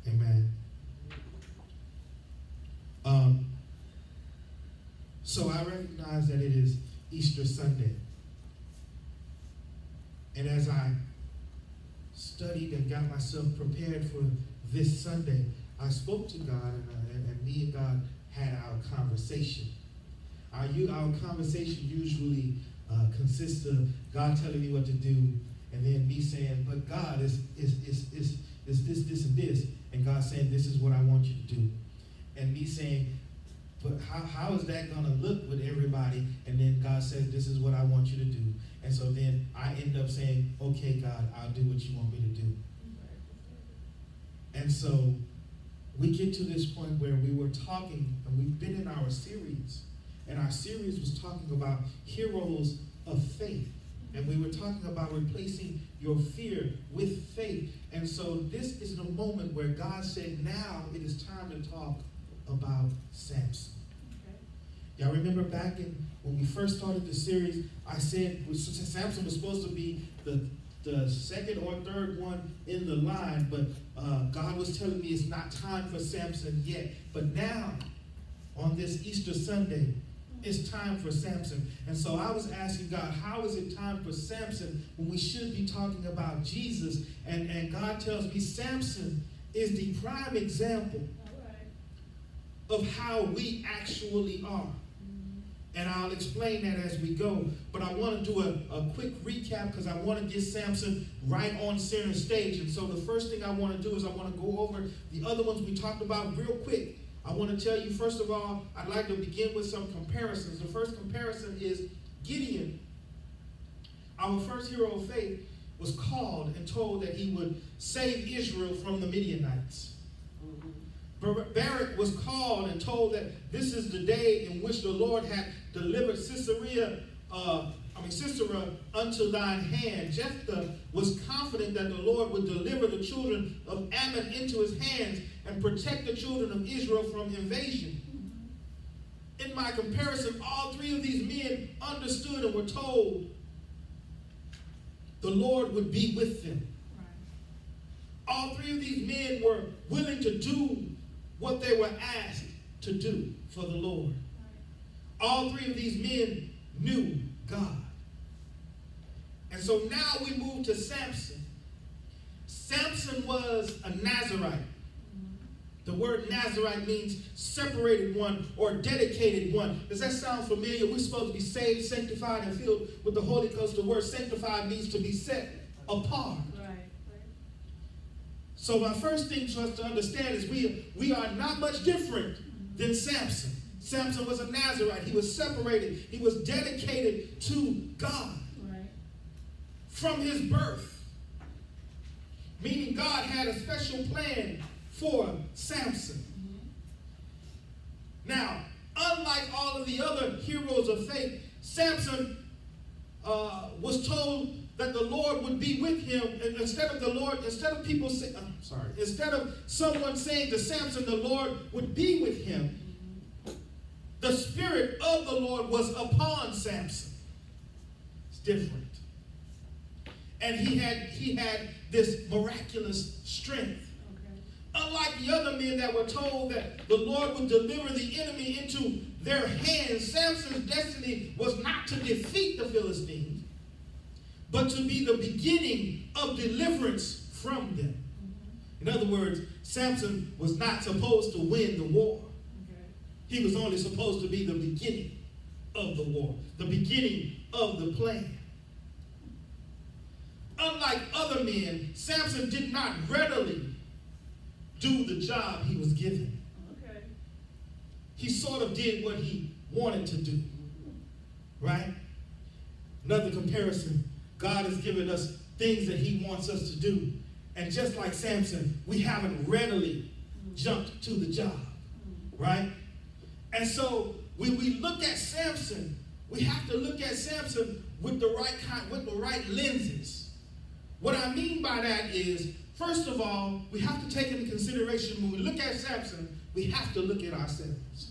Amen. So I recognize that it is Easter Sunday. And as I studied and got myself prepared for this Sunday, I spoke to God, and me and God had our conversation. Our conversation usually consists of God telling me what to do, and then me saying, but God, is this, and this, and God saying, this is what I want you to do. And me saying, but how is that going to look with everybody? And then God says, this is what I want you to do. And so then I end up saying, okay, God, I'll do what you want me to do. And so we get to this point where we were talking, and we've been in our series, and our series was talking about heroes of faith. And we were talking about replacing your fear with faith. And so this is the moment where God said, now it is time to talk about Samson. Okay. Y'all remember back when we first started the series, I said Samson was supposed to be the second or third one in the line, but God was telling me it's not time for Samson yet. But now, on this Easter Sunday, it's time for Samson. And so I was asking God, how is it time for Samson when we should be talking about Jesus? And God tells me Samson is the prime example of how we actually are. And I'll explain that as we go. But I want to do a quick recap because I want to get Samson right on center stage. And so the first thing I want to do is I want to go over the other ones we talked about real quick. I want to tell you, first of all, I'd like to begin with some comparisons. The first comparison is Gideon. Our first hero of faith was called and told that he would save Israel from the Midianites. Barak was called and told that this is the day in which the Lord had delivered Sisera unto thine hand. Jephthah was confident that the Lord would deliver the children of Ammon into his hands and protect the children of Israel from invasion. In my comparison, all three of these men understood and were told the Lord would be with them. All three of these men were willing to do what they were asked to do for the Lord. All three of these men knew God. And so now we move to Samson. Samson was a Nazirite. The word Nazirite means separated one or dedicated one. Does that sound familiar? We're supposed to be saved, sanctified, and filled with the Holy Ghost. The word sanctified means to be set apart. So my first thing for us to understand is we are not much different than Samson. Samson was a Nazirite. He was separated. He was dedicated to God from his birth. Meaning God had a special plan for Samson. Now, unlike all of the other heroes of faith, Samson was told that the Lord would be with him, and instead of someone saying to Samson the Lord would be with him, the Spirit of the Lord was upon Samson. It's different. And he had this miraculous strength. Unlike the other men that were told that the Lord would deliver the enemy into their hands, Samson's destiny was not to defeat the Philistines, but to be the beginning of deliverance from them. In other words, Samson was not supposed to win the war. He was only supposed to be the beginning of the war, the beginning of the plan. Unlike other men, Samson did not readily do the job he was given. He sort of did what he wanted to do. Right? Another comparison, God has given us things that he wants us to do. And just like Samson, we haven't readily jumped to the job. Right? And so when we look at Samson, we have to look at Samson with the right lenses. What I mean by that is, first of all, we have to take into consideration when we look at Samson, we have to look at ourselves.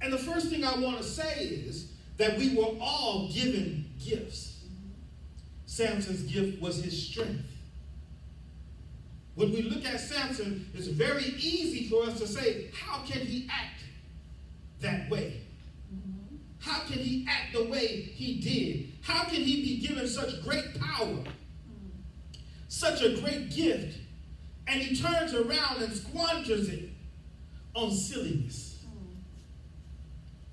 And the first thing I want to say is that we were all given gifts. Samson's gift was his strength. when we look at Samson, it's very easy for us to say, how can he act that way? How can he act the way he did? How can he be given such great power, such a great gift, and he turns around and squanders it on silliness?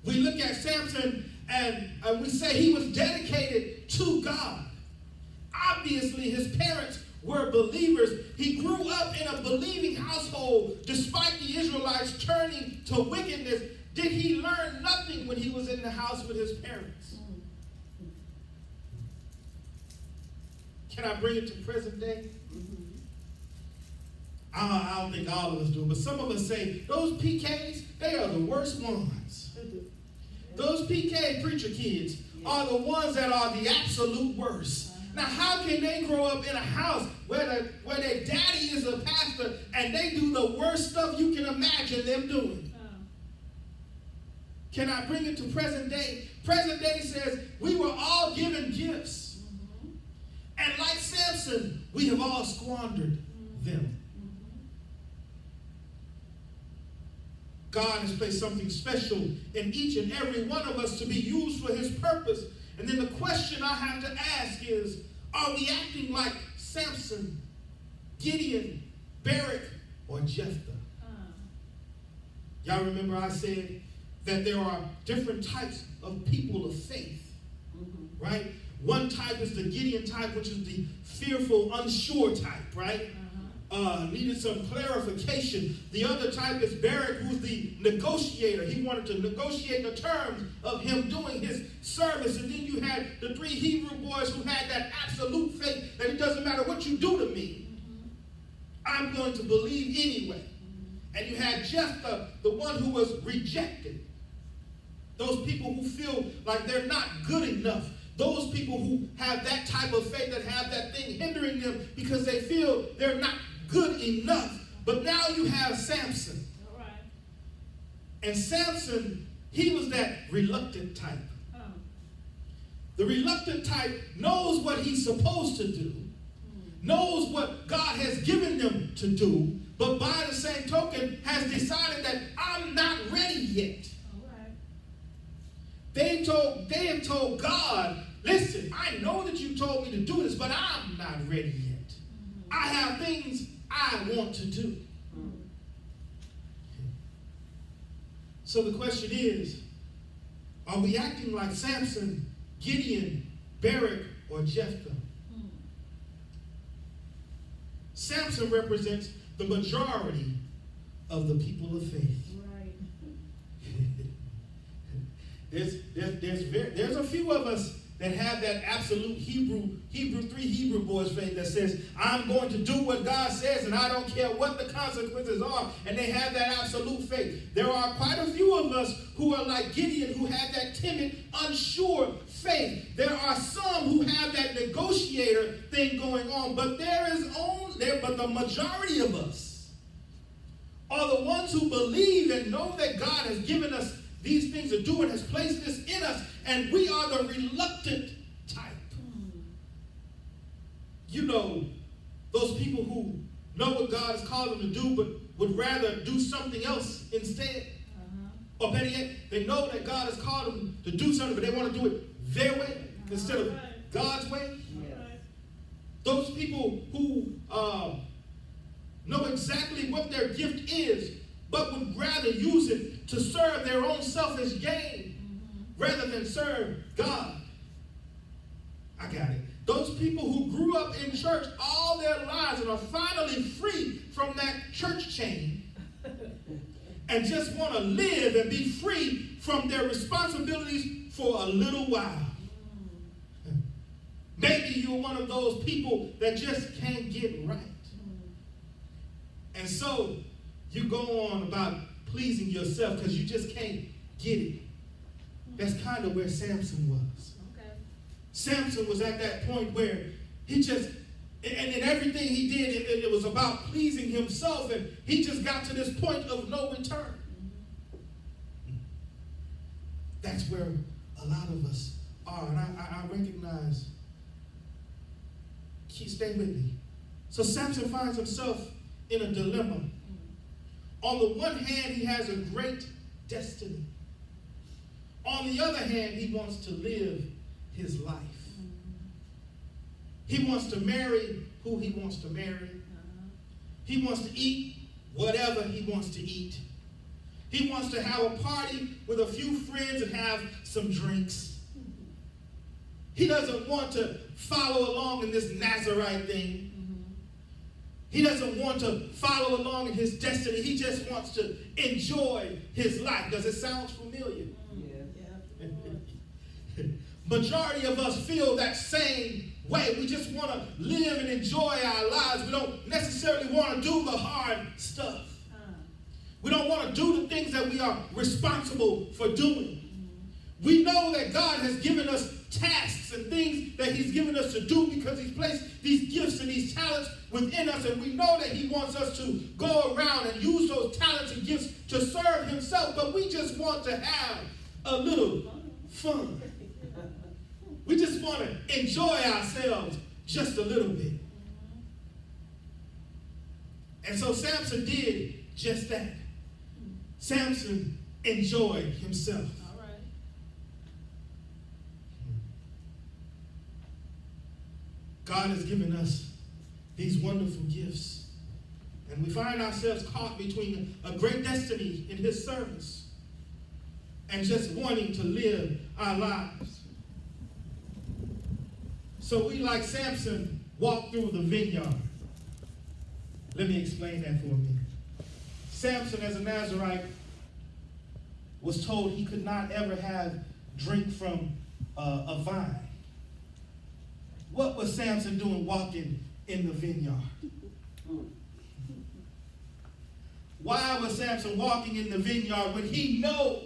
We look at Samson and we say he was dedicated to God. Obviously, his parents were believers. He grew up in a believing household despite the Israelites turning to wickedness. Did he learn nothing when he was in the house with his parents? Can I bring it to present day? I don't think all of us do, but some of us say, those PKs, they are the worst ones. Those PK preacher kids are the ones that are the absolute worst. Now, how can they grow up in a house where their daddy is a pastor and they do the worst stuff you can imagine them doing? Can I bring it to present day? Present day says we were all given gifts. And like Samson, we have all squandered them. God has placed something special in each and every one of us to be used for his purpose. And then the question I have to ask is, are we acting like Samson, Gideon, Barak, or Jephthah? Y'all remember I said that there are different types of people of faith, right? One type is the Gideon type, which is the fearful, unsure type, right? Needed some clarification. The other type is Barak, who's the negotiator. He wanted to negotiate the terms of him doing his service. And then you had the 3 Hebrew boys who had that absolute faith that it doesn't matter what you do to me, I'm going to believe anyway. And you had Jephthah, the one who was rejected. Those people who feel like they're not good enough. Those people who have that type of faith, that have that thing hindering them because they feel they're not good enough. But now you have Samson. All right. And Samson, he was that reluctant type. Oh. The reluctant type knows what he's supposed to do, knows what God has given them to do, but by the same token has decided that I'm not ready yet. They have told God, listen, I know that you told me to do this, but I'm not ready yet. I have things I want to do. So the question is, are we acting like Samson, Gideon, Barak, or Jephthah? Samson represents the majority of the people of faith. There's a few of us that have that absolute Hebrew 3 Hebrew boys faith that says, I'm going to do what God says and I don't care what the consequences are. And they have that absolute faith. There are quite a few of us who are like Gideon, who have that timid, unsure faith. There are some who have that negotiator thing going on, but but the majority of us are the ones who believe and know that God has given us these things to do and has placed this in us, and we are the reluctant type. You know, those people who know what God has called them to do, but would rather do something else instead. Or better yet, they know that God has called them to do something, but they want to do it their way instead of God's way. Those people who know exactly what their gift is, but would rather use it to serve their own selfish gain rather than serve God. I got it. Those people who grew up in church all their lives and are finally free from that church chain and just want to live and be free from their responsibilities for a little while. Maybe you're one of those people that just can't get right. And so you go on about pleasing yourself because you just can't get it. That's kind of where Samson was. Okay. Samson was at that point where he just, and in everything he did, it was about pleasing himself, and he just got to this point of no return. That's where a lot of us are, and I recognize. Stay with me. So Samson finds himself in a dilemma. On the one hand, he has a great destiny. On the other hand, he wants to live his life. He wants to marry who he wants to marry. He wants to eat whatever he wants to eat. He wants to have a party with a few friends and have some drinks. He doesn't want to follow along in this Nazarite thing. He doesn't want to follow along in his destiny. He just wants to enjoy his life. Does it sound familiar? Yeah. Majority of us feel that same way. We just want to live and enjoy our lives. We don't necessarily want to do the hard stuff. We don't want to do the things that we are responsible for doing. We know that God has given us tasks and things that he's given us to do because he's placed these gifts and these talents within us, and we know that he wants us to go around and use those talents and gifts to serve himself, but we just want to have a little fun. We just want to enjoy ourselves just a little bit. And so Samson did just that. Samson enjoyed himself. All right. God has given us these wonderful gifts. And we find ourselves caught between a great destiny in his service and just wanting to live our lives. So we, like Samson, walk through the vineyard. Let me explain that for a minute. Samson, as a Nazarite, was told he could not ever have drink from a vine. What was Samson doing walking in the vineyard? Why was Samson walking in the vineyard when he know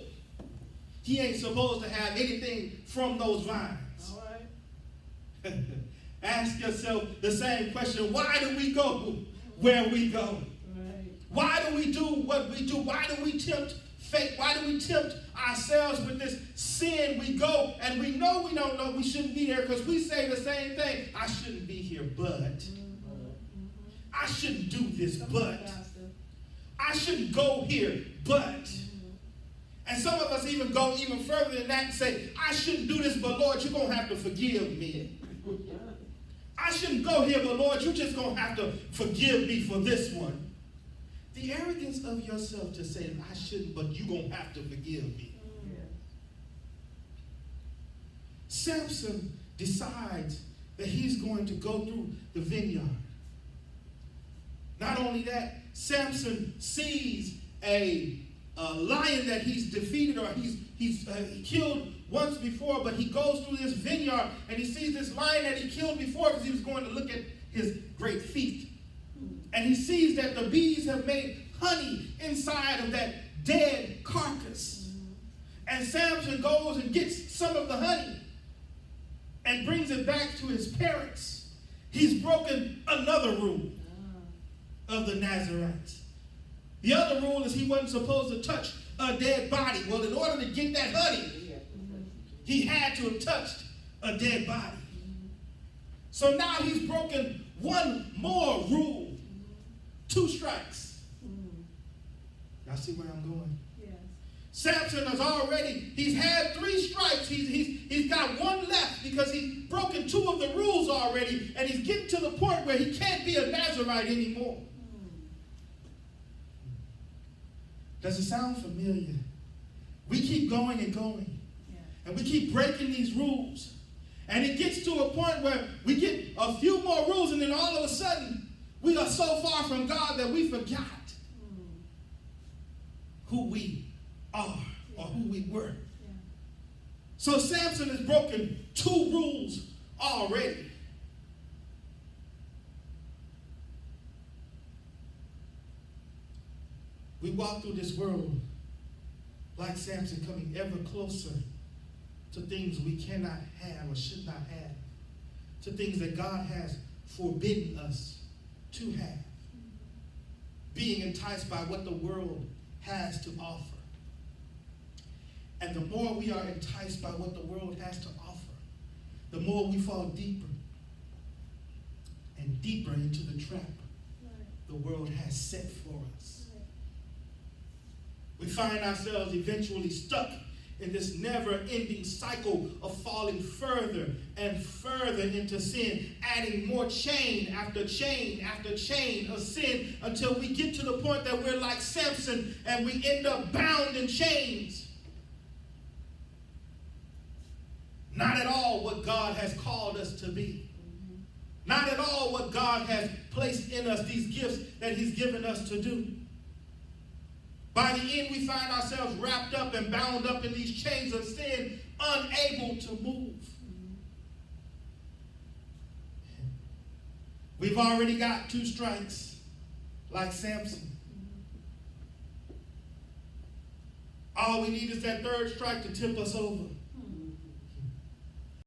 he ain't supposed to have anything from those vines? All right. Ask yourself the same question. Why do we go where we go? Right. Why do we do what we do? Why do we tempt fate? Why do we tempt ourselves with this sin? We go and we know we don't know we shouldn't be there because we say the same thing. I shouldn't be here, but. I shouldn't do this, but. I shouldn't go here, but. And some of us even go even further than that and say, I shouldn't do this, but Lord, you're going to have to forgive me. I shouldn't go here, but Lord, you're just going to have to forgive me for this one. The arrogance of yourself to say, I shouldn't, but you're going to have to forgive me. Samson decides that he's going to go through the vineyard. Not only that, Samson sees a lion that he's defeated or he's killed once before, but he goes through this vineyard and he sees this lion that he killed before because he was going to look at his great feast. And he sees that the bees have made honey inside of that dead carcass. And Samson goes and gets some of the honey and brings it back to his parents. He's broken another rule of the Nazarites. The other rule is he wasn't supposed to touch a dead body. Well, in order to get that honey, he had to have touched a dead body. So now he's broken one more rule. 2 strikes. Y'all see where I'm going? Yes. Samson he's had 3 strikes. He's got 1 left because he's broken 2 of the rules already, and he's getting to the point where he can't be a Nazarite anymore. Does it sound familiar? We keep going and going. Yeah. And we keep breaking these rules. And it gets to a point where we get a few more rules, and then all of a sudden, we are so far from God that we forgot who we are or who we were. Yeah. So Samson has broken 2 rules already. We walk through this world like Samson, coming ever closer to things we cannot have or should not have, to things that God has forbidden us to have, being enticed by what the world has to offer. And the more we are enticed by what the world has to offer, the more we fall deeper and deeper into the trap the world has set for us. We find ourselves eventually stuck in this never-ending cycle of falling further and further into sin, adding more chain after chain after chain of sin until we get to the point that we're like Samson and we end up bound in chains. Not at all what God has called us to be. Not at all what God has placed in us, these gifts that he's given us to do. By the end, we find ourselves wrapped up and bound up in these chains of sin, unable to move. We've already got 2 strikes, like Samson. All we need is that 3rd strike to tip us over.